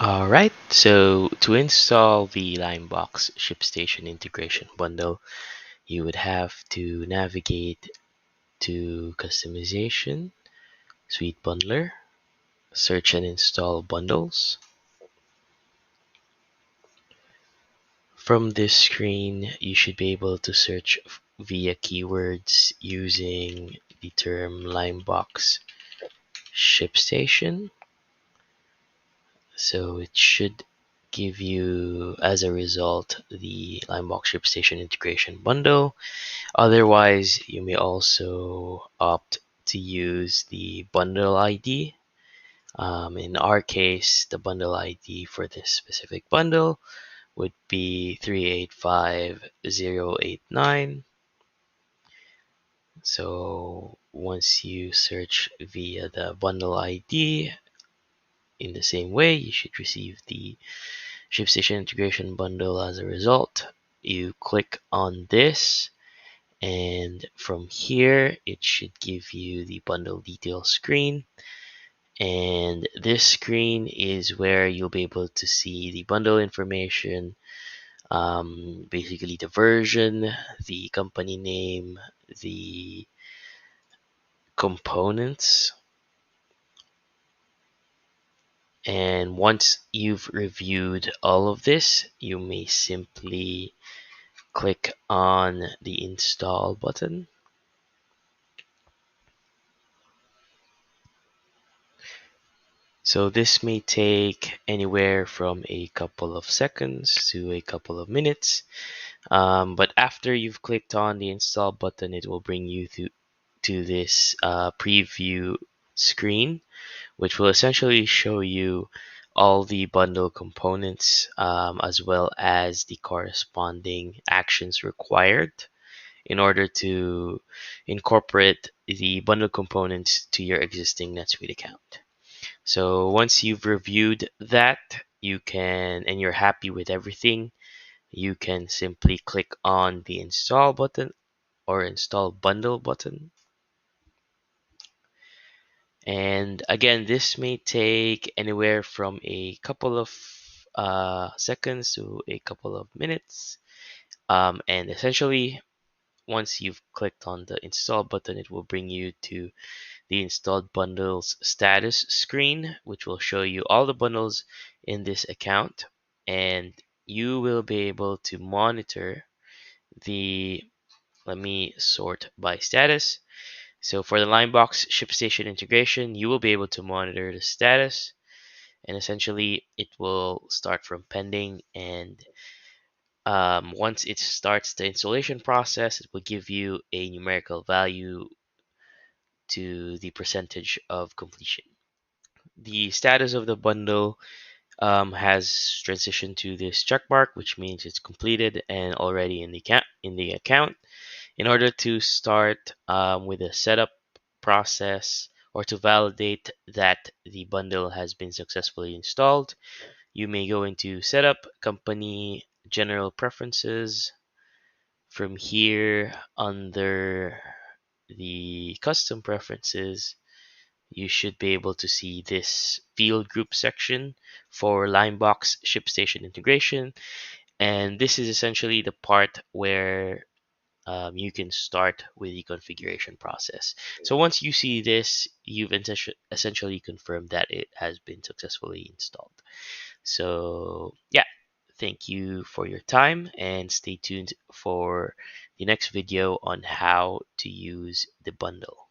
Alright, so to install the Limebox ShipStation Integration bundle, you would have to navigate to Customization, Suite Bundler, search and install bundles. From this screen, you should be able to search via keywords using the term Limebox ShipStation. So it should give you, as a result, the Limebox ShipStation Integration bundle. Otherwise, you may also opt to use the bundle ID. In our case, the bundle ID for this specific bundle would be 385089. So once you search via the bundle ID in the same way, you should receive the ShipStation Integration bundle as a result. You click on this, and from here it should give you the bundle details screen, and this screen is where you'll be able to see the bundle information, basically the version, the company name, the components. And once you've reviewed all of this, you may simply click on the install button. So this may take anywhere from a couple of seconds to a couple of minutes. But after you've clicked on the install button, it will bring you to this preview screen, which will essentially show you all the bundle components, as well as the corresponding actions required in order to incorporate the bundle components to your existing NetSuite account. So once you've reviewed that, and you're happy with everything, you can simply click on the install button or install bundle button. And again, this may take anywhere from a couple of seconds to a couple of minutes. And essentially, once you've clicked on the install button, it will bring you to the installed bundles status screen, which will show you all the bundles in this account, and you will be able to monitor the, let me sort by status. So for the Limebox ShipStation integration, you will be able to monitor the status, and essentially it will start from pending, and once it starts the installation process, it will give you a numerical value to the percentage of completion. The status of the bundle has transitioned to this check mark, which means it's completed and already in the account. In order to start with the setup process, or to validate that the bundle has been successfully installed, you may go into Setup, Company, General Preferences. From here, under the Custom Preferences, you should be able to see this field group section for Limebox ShipStation integration. And this is essentially the part where you can start with the configuration process. So once you see this, you've essentially confirmed that it has been successfully installed. So yeah, thank you for your time, and stay tuned for the next video on how to use the bundle.